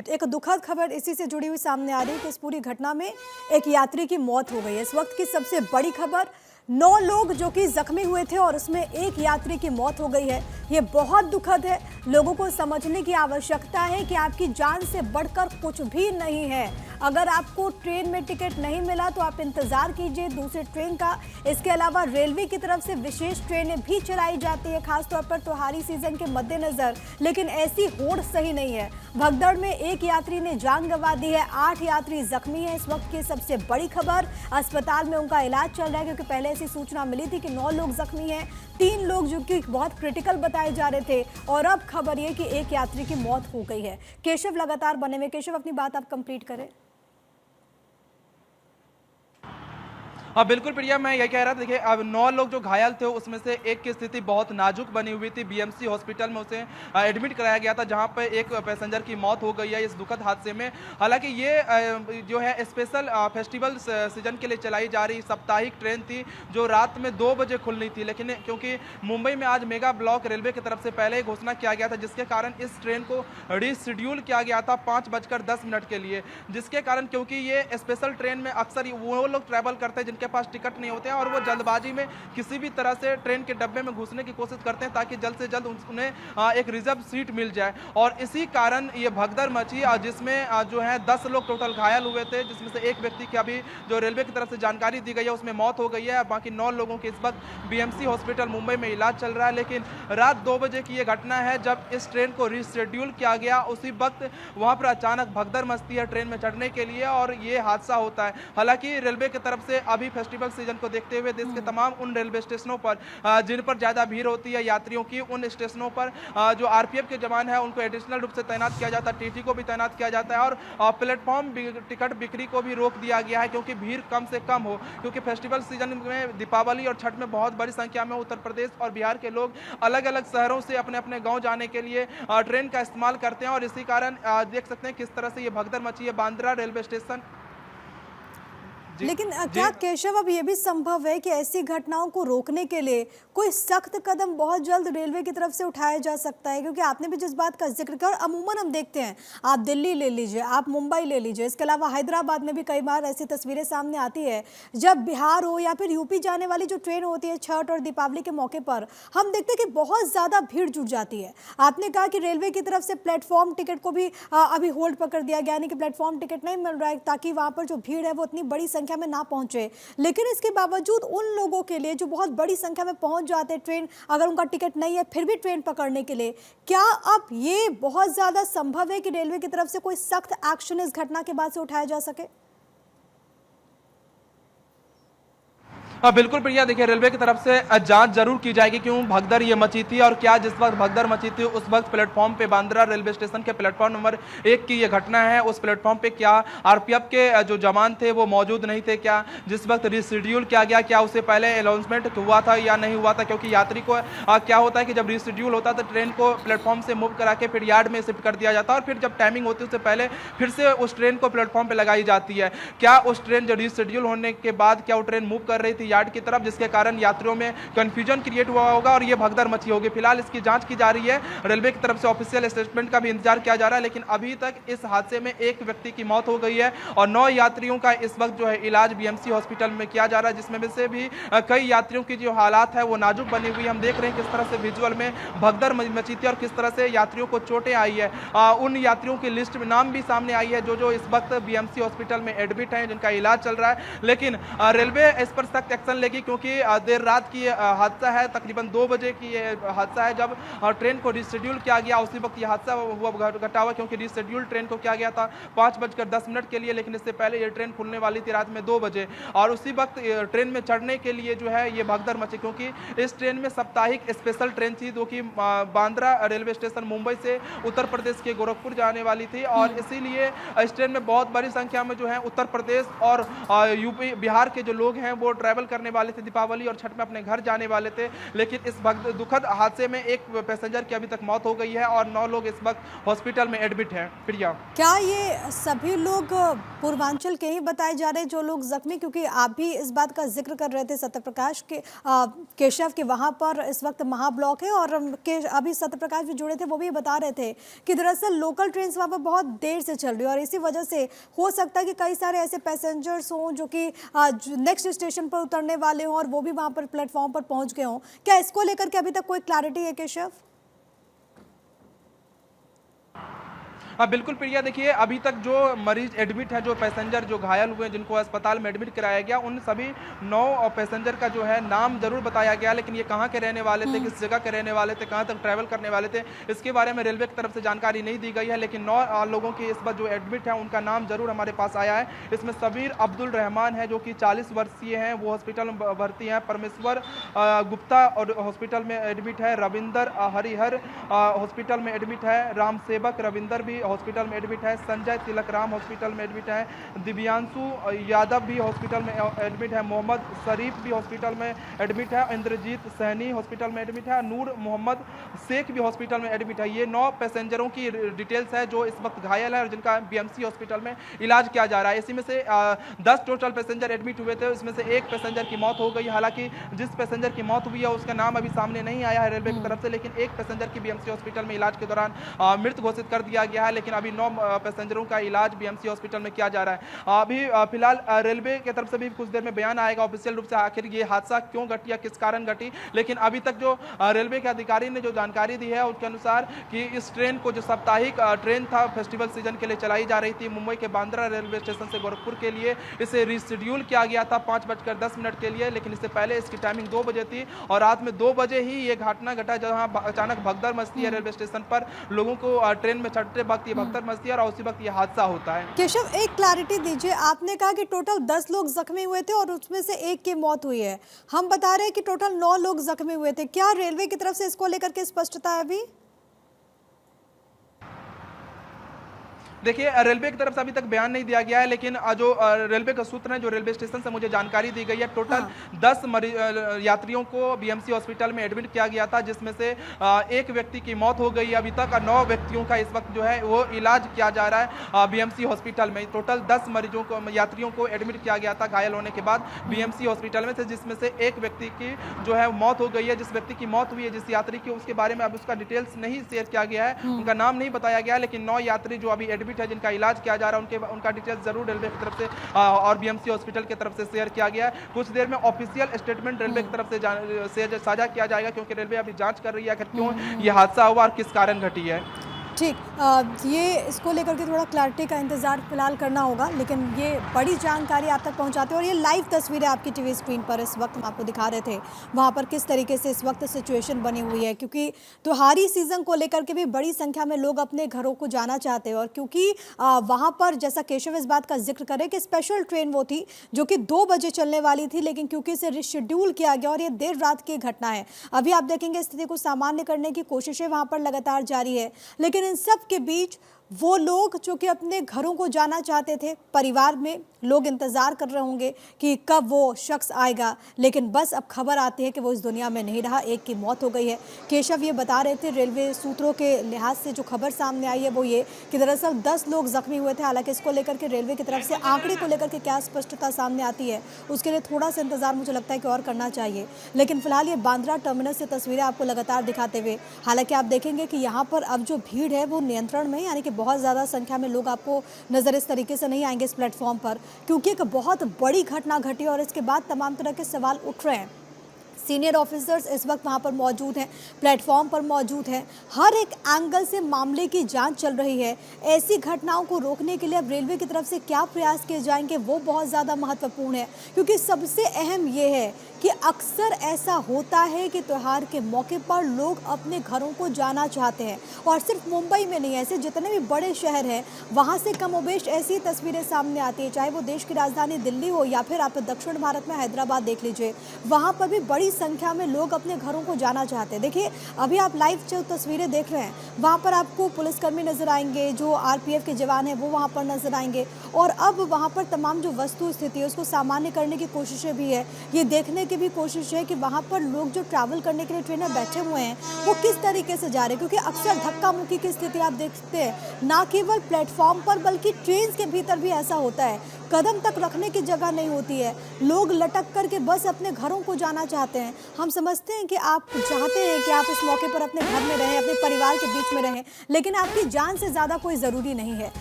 एक दुखद खबर इसी से जुड़ी हुई सामने आ रही है कि इस पूरी घटना में एक यात्री की मौत हो गई है। इस वक्त की सबसे बड़ी खबर, 9 लोग जो कि जख्मी हुए थे और उसमें एक यात्री की मौत हो गई है। ये बहुत दुखद है। लोगों को समझने की आवश्यकता है कि आपकी जान से बढ़कर कुछ भी नहीं है। अगर आपको ट्रेन में टिकट नहीं मिला तो आप इंतजार कीजिए दूसरी ट्रेन का। इसके अलावा रेलवे की तरफ से विशेष ट्रेनें भी चलाई जाती है, खासतौर पर त्योहारी सीजन के मद्देनजर, लेकिन ऐसी होड़ सही नहीं है। भगदड़ में एक यात्री ने जान गंवा दी है, 8 यात्री जख्मी हैं। इस वक्त की सबसे बड़ी खबर, अस्पताल में उनका इलाज चल रहा है क्योंकि पहले ऐसी सूचना मिली थी कि 9 लोग जख्मी हैं, 3 लोग जो कि बहुत क्रिटिकल बताए जा रहे थे, और अब खबर ये कि एक यात्री की मौत हो गई है। केशव लगातार बने हुए। केशव, अपनी बात आप कंप्लीट करें। हाँ बिल्कुल प्रिया, मैं ये कह रहा था, देखिए अब 9 लोग जो घायल थे उसमें से एक की स्थिति बहुत नाजुक बनी हुई थी। बीएमसी हॉस्पिटल में उसे एडमिट कराया गया था, जहां पर एक पैसेंजर की मौत हो गई है इस दुखद हादसे में। हालांकि ये जो है स्पेशल फेस्टिवल सीजन के लिए चलाई जा रही साप्ताहिक ट्रेन थी जो रात में 2 बजे खुलनी थी, लेकिन क्योंकि मुंबई में आज मेगा ब्लॉक रेलवे की तरफ से पहले ही घोषणा किया गया था, जिसके कारण इस ट्रेन को रीशेड्यूल किया गया था 5:10 के लिए। जिसके कारण, क्योंकि ये स्पेशल ट्रेन में अक्सर वो लोग ट्रैवल करते हैं जिनके पास टिकट नहीं होते हैं और वो जल्दबाजी में किसी भी तरह से ट्रेन के डब्बे में घुसने की कोशिश करते हैं ताकि जल्द से जल्द उन्हें एक रिजर्व सीट मिल जाए, और इसी कारण ये भगदड़ मची, जिसमें जो है 10 लोग टोटल घायल हुए थे, जिसमें से एक व्यक्ति की अभी जो रेलवे की तरफ से जानकारी दी गई है उसमें मौत हो गई है। बाकी 9 लोगों के इस वक्त बीएमसी हॉस्पिटल मुंबई में इलाज चल रहा है। लेकिन रात 2 बजे की ये घटना है जब इस ट्रेन को रीशेड्यूल किया गया, उसी वक्त वहां पर अचानक भगदड़ मचती है ट्रेन में चढ़ने के लिए और ये हादसा होता है। हालांकि रेलवे की तरफ से अभी फेस्टिवल सीजन को देखते हुए देश के तमाम उन रेलवे स्टेशनों पर जिन पर ज्यादा भीड़ होती है यात्रियों की, उन स्टेशनों पर जो आरपीएफ के जवान है उनको एडिशनल रूप से तैनात किया जाता है, टीटी को भी तैनात किया जाता है, और प्लेटफॉर्म टिकट बिक्री को भी रोक दिया गया है क्योंकि भीड़ कम से कम हो। क्योंकि फेस्टिवल सीजन में दीपावली और छठ में बहुत बड़ी संख्या में उत्तर प्रदेश और बिहार के लोग अलग अलग शहरों से अपने अपने गाँव जाने के लिए ट्रेन का इस्तेमाल करते हैं, और इसी कारण देख सकते हैं किस तरह से ये भगदड़ मची है बांद्रा रेलवे स्टेशन। लेकिन क्या केशव, अब ये भी संभव है कि ऐसी घटनाओं को रोकने के लिए कोई सख्त कदम बहुत जल्द रेलवे की तरफ से उठाया जा सकता है? क्योंकि आपने भी जिस बात का जिक्र किया, और अमूमन हम देखते हैं, आप दिल्ली ले लीजिए, आप मुंबई ले लीजिए, इसके अलावा हैदराबाद में भी कई बार ऐसी तस्वीरें सामने आती है जब बिहार हो या फिर यूपी जाने वाली जो ट्रेन होती है छठ और दीपावली के मौके पर, हम देखते हैं कि बहुत ज़्यादा भीड़ जुट जाती है। आपने कहा कि रेलवे की तरफ से प्लेटफॉर्म टिकट को भी अभी होल्ड पर कर दिया गया, यानी कि प्लेटफॉर्म टिकट नहीं मिल रहा है ताकि वहाँ पर जो भीड़ है वो इतनी बड़ी संख्या में ना पहुंचे। लेकिन इसके बावजूद उन लोगों के लिए जो बहुत बड़ी संख्या में पहुंच जाते हैं ट्रेन, अगर उनका टिकट नहीं है फिर भी ट्रेन पकड़ने के लिए, क्या अब ये बहुत ज्यादा संभव है कि रेलवे की तरफ से कोई सख्त एक्शन इस घटना के बाद से उठाया जा सके? हाँ बिल्कुल प्रिया, देखिए रेलवे की तरफ से जांच जरूर की जाएगी क्यों भगदड़ ये मची थी, और क्या जिस वक्त भगदड़ मची थी उस वक्त प्लेटफॉर्म पे बांद्रा रेलवे स्टेशन के प्लेटफॉर्म नंबर 1 की ये घटना है, उस प्लेटफॉर्म पे क्या आरपीएफ के जो जवान थे वो मौजूद नहीं थे? क्या जिस वक्त रिशेड्यूल किया गया, क्या उससे पहले अनाउंसमेंट हुआ था या नहीं हुआ था? क्योंकि यात्री को क्या होता है कि जब रिशेड्यूल होता है तो ट्रेन को प्लेटफॉर्म से मूव करा के फिर यार्ड में शिफ्ट कर दिया जाता है, और फिर जब टाइमिंग होती है उससे पहले फिर से उस ट्रेन को प्लेटफॉर्म पर लगाई जाती है। क्या उस ट्रेन जो रिशेड्यूल होने के बाद क्या वो ट्रेन मूव कर रही थी यार्ड की तरफ, जिसके कारण यात्रियों में कंफ्यूजन क्रिएट हुआ होगा और ये भगदड़ मची होगी? फिलहाल इसकी जांच की जा रही है, रेलवे की तरफ से ऑफिशियल स्टेटमेंट का भी इंतजार किया जा रहा है, लेकिन अभी तक इस हादसे में एक व्यक्ति की मौत हो गई है और 9 यात्रियों का इस वक्त जो है इलाज बीएमसी हॉस्पिटल में किया जा रहा है, जिसमें से भी कई यात्रियों की जो हालात है वो नाजुक बनी हुई है। हम देख रहे हैं किस तरह से विजुअल में भगदड़ मची थी और किस तरह से यात्रियों को चोटें आई है। उन यात्रियों की लिस्ट में नाम भी सामने आई है जो इस वक्त बीएमसी हॉस्पिटल में एडमिट है, जिनका इलाज चल रहा है। लेकिन रेलवे इस पर सख्त एक्शन लेगी क्योंकि देर रात की हादसा है, तकरीबन 2 बजे की ये हादसा है जब ट्रेन को रिशेड्यूल किया गया, उसी वक्त ये हादसा हुआ घटा हुआ, क्योंकि रिशेड्यूल ट्रेन को किया गया था 5:10 के लिए, लेकिन इससे पहले ये ट्रेन खुलने वाली थी रात में 2 बजे, और उसी वक्त ट्रेन में चढ़ने के लिए जो है ये भगदड़ मची, क्योंकि इस ट्रेन में साप्ताहिक स्पेशल ट्रेन थी जो कि बांद्रा रेलवे स्टेशन मुंबई से उत्तर प्रदेश के गोरखपुर जाने वाली थी, और इसीलिए इस ट्रेन में बहुत बड़ी संख्या में जो है उत्तर प्रदेश और यूपी बिहार के जो लोग हैं वो ट्रैवल ट्रैवल करने वाले थे दीपावली और छठ में अपने घर जाने वाले थे, लेकिन इस दुखद हादसे में एक पैसेंजर की अभी तक मौत हो गई है और 9 लोग इस वक्त हॉस्पिटल में एडमिट हैं। प्रिया, क्या ये सभी लोग पूर्वांचल के ही बताए जा रहे हैं जो लोग जख्मी, क्योंकि आप भी इस बात का जिक्र कर रहे थे सत्यप्रकाश के केशव के वहां पर इस वक्त महाब्लॉक है और अभी सत्यप्रकाश भी जुड़े थे, वो भी बता रहे थे कि दरअसल लोकल ट्रेन वहां पर बहुत देर से चल रही है और इसी वजह से हो सकता है कि कई सारे ऐसे पैसेंजर्स हों जो कि नेक्स्ट स्टेशन पर उतरने वाले हों और वो भी वहां पर प्लेटफॉर्म पर पहुंच गए हों। क्या इसको लेकर के अभी तक कोई क्लैरिटी है केशव? बिल्कुल प्रिया, देखिए अभी तक जो मरीज एडमिट है, जो पैसेंजर जो घायल हुए जिनको अस्पताल में एडमिट कराया गया, उन सभी 9 पैसेंजर का जो है नाम जरूर बताया गया, लेकिन ये कहाँ के रहने वाले थे, किस जगह के रहने वाले थे, कहाँ तक ट्रैवल करने वाले थे, इसके बारे में रेलवे की तरफ से जानकारी नहीं दी गई है। लेकिन 9 लोगों की इस बार जो एडमिट है उनका नाम जरूर हमारे पास आया है। इसमें सबीर अब्दुल रहमान है जो कि 40 वर्षीय हैं, वो हॉस्पिटल में भर्ती हैं। परमेश्वर गुप्ता और हॉस्पिटल में एडमिट है। रविंदर हरिहर हॉस्पिटल में एडमिट है। राम सेवक रविंदर भी हॉस्पिटल में एडमिट है। संजय तिलकराम हॉस्पिटल में एडमिट है। दिव्यांशु यादव भी हॉस्पिटल में एडमिट है। मोहम्मद शरीफ भी हॉस्पिटल में एडमिट है। इंद्रजीत सहनी हॉस्पिटल में एडमिट है। नूर मोहम्मद शेख भी हॉस्पिटल में एडमिट है। ये 9 पैसेंजरों की डिटेल्स है जो इस वक्त घायल है और जिनका बीएमसी हॉस्पिटल में इलाज किया जा रहा है। इसी में से 10 टोटल पैसेंजर एडमिट हुए थे, इसमें से एक पैसेंजर की मौत हो गई। हालांकि जिस पैसेंजर की मौत हुई है उसका नाम अभी सामने नहीं आया है रेलवे की तरफ से, लेकिन एक पैसेंजर की बीएमसी हॉस्पिटल में इलाज के दौरान मृत घोषित कर दिया गया है। लेकिन अभी 9 पैसेंजरों का इलाज बीएमसी हॉस्पिटल में किया जा रहा है। अभी फिलहाल रेलवे की तरफ से भी कुछ देर में बयान आएगा ऑफिशियल रूप से आखिर ये हादसा क्यों घटी या किस कारण घटी। लेकिन अभी तक जो रेलवे के अधिकारी ने जो जानकारी दी है उसके अनुसार कि इस ट्रेन को जो साप्ताहिक ट्रेन था फेस्टिवल सीजन के लिए चलाई जा रही थी मुंबई के बांद्रा रेलवे स्टेशन से गोरखपुर के लिए, इसे रिशेड्यूल किया गया था 5:10 के लिए, लेकिन इससे पहले इसकी टाइमिंग 2 बजे थी और रात में 2 बजे ही ये घटना घटा जहां अचानक भगदड़ मचती है रेलवे स्टेशन पर, लोगों को ट्रेन में चढ़ते वक्त ये भगदड़ मचती है और उसी वक्त ये हादसा होता है। केशव, एक क्लैरिटी दीजिए, आपने कहा कि टोटल 10 लोग जख्मी हुए थे और उसमें से एक की मौत हुई है, हम बता रहे हैं कि टोटल 9 लोग जख्मी हुए थे, क्या रेलवे की तरफ से इसको लेकर के स्पष्टता है अभी? देखिए रेलवे की तरफ से अभी तक बयान नहीं दिया गया है, लेकिन जो रेलवे का सूत्र है, जो रेलवे स्टेशन से मुझे जानकारी दी गई है, टोटल 10 यात्रियों को बीएमसी हॉस्पिटल में एडमिट किया गया था, जिसमें से एक व्यक्ति की मौत हो गई है अभी तक और 9 व्यक्तियों का इस वक्त जो है वो इलाज किया जा रहा है बीएमसी हॉस्पिटल में। टोटल 10 मरीजों को यात्रियों को एडमिट किया गया था घायल होने के बाद बीएमसी हॉस्पिटल में से, जिसमें से एक व्यक्ति की जो है मौत हो गई है। जिस व्यक्ति की मौत हुई है, जिस यात्री की, उसके बारे में अब उसका डिटेल्स नहीं शेयर किया गया है, उनका नाम नहीं बताया गया, लेकिन 9 यात्री जो अभी एडमिट है जिनका इलाज किया जा रहा है उनका डिटेल्स जरूर रेलवे की तरफ से और बीएमसी हॉस्पिटल की तरफ से शेयर किया गया है। कुछ देर में ऑफिशियल स्टेटमेंट रेलवे की तरफ से साझा किया जाएगा, क्योंकि रेलवे अभी जांच कर रही है कि क्यों ये हादसा हुआ और किस कारण घटी है। ठीक, ये इसको लेकर के थोड़ा क्लैरिटी का इंतजार फिलहाल करना होगा, लेकिन ये बड़ी जानकारी आप तक पहुंचाते हैं और ये लाइव तस्वीरें आपकी टीवी स्क्रीन पर इस वक्त हम आपको दिखा रहे थे, वहां पर किस तरीके से इस वक्त सिचुएशन बनी हुई है, क्योंकि त्योहारी सीजन को लेकर के भी बड़ी संख्या में लोग अपने घरों को जाना चाहते हैं और क्योंकि वहां पर जैसा केशव इस बात का जिक्र करे कि स्पेशल ट्रेन वो थी जो कि 2 बजे चलने वाली थी, लेकिन क्योंकि इसे रिशेड्यूल किया गया और ये देर रात की घटना है। अभी आप देखेंगे स्थिति को सामान्य करने की कोशिशें वहां पर लगातार जारी है, लेकिन इन सब के बीच वो लोग जो कि अपने घरों को जाना चाहते थे, परिवार में लोग इंतजार कर रहे होंगे कि कब वो शख्स आएगा, लेकिन बस अब खबर आती है कि वो इस दुनिया में नहीं रहा, एक की मौत हो गई है। केशव ये बता रहे थे रेलवे सूत्रों के लिहाज से जो खबर सामने आई है वो ये कि दरअसल 10 लोग जख्मी हुए थे। हालांकि इसको लेकर के रेलवे की तरफ से आंकड़े को लेकर के क्या स्पष्टता सामने आती है उसके लिए थोड़ा सा इंतजार मुझे लगता है कि और करना चाहिए, लेकिन फिलहाल ये बांद्रा टर्मिनस से तस्वीरें आपको लगातार दिखाते हुए, हालांकि आप देखेंगे कि यहाँ पर अब जो भीड़ है वो नियंत्रण में, यानी कि बहुत ज़्यादा संख्या में लोग आपको नज़र इस तरीके से नहीं आएंगे इस प्लेटफॉर्म पर, क्योंकि एक बहुत बड़ी घटना घटी और इसके बाद तमाम तरह के सवाल उठ रहे हैं। सीनियर ऑफिसर्स इस वक्त वहाँ पर मौजूद हैं, प्लेटफॉर्म पर मौजूद हैं, हर एक एंगल से मामले की जांच चल रही है। ऐसी घटनाओं को रोकने के लिए अब रेलवे की तरफ से क्या प्रयास किए जाएंगे वो बहुत ज़्यादा महत्वपूर्ण है, क्योंकि सबसे अहम ये है कि अक्सर ऐसा होता है कि त्यौहार के मौके पर लोग अपने घरों को जाना चाहते हैं और सिर्फ मुंबई में नहीं, ऐसे जितने भी बड़े शहर हैं वहाँ से कमोबेश ऐसी तस्वीरें सामने आती है, चाहे वो देश की राजधानी दिल्ली हो या फिर आप दक्षिण भारत में हैदराबाद देख लीजिए, वहाँ पर भी बड़ी संख्या में लोग अपने घरों को जाना चाहते हैं। देखिए, अभी आप लाइव जो तस्वीरें देख रहे हैं, वहाँ पर आपको पुलिसकर्मी नजर आएंगे, जो आरपीएफ के जवान हैं वो वहाँ पर नजर आएंगे, और अब वहाँ पर तमाम जो वस्तु स्थिति है उसको सामान्य करने की कोशिशें भी है। ये देखने की भी कोशिश है कि वहाँ पर लोग जो ट्रैवल करने के लिए ट्रेन में बैठे हुए हैं वो किस तरीके से जा रहे हैं, क्योंकि अक्सर धक्का मुक्की की स्थिति आप देखते हैं, ना केवल प्लेटफॉर्म पर बल्कि ट्रेन के भीतर भी ऐसा होता है। कदम तक रखने की जगह नहीं होती है, लोग लटक करके बस अपने घरों को जाना चाहते हैं। हम समझते हैं कि आप चाहते हैं कि आप इस मौके पर अपने घर में रहें, अपने परिवार के बीच में रहें, लेकिन आपकी जान से ज़्यादा कोई ज़रूरी नहीं है।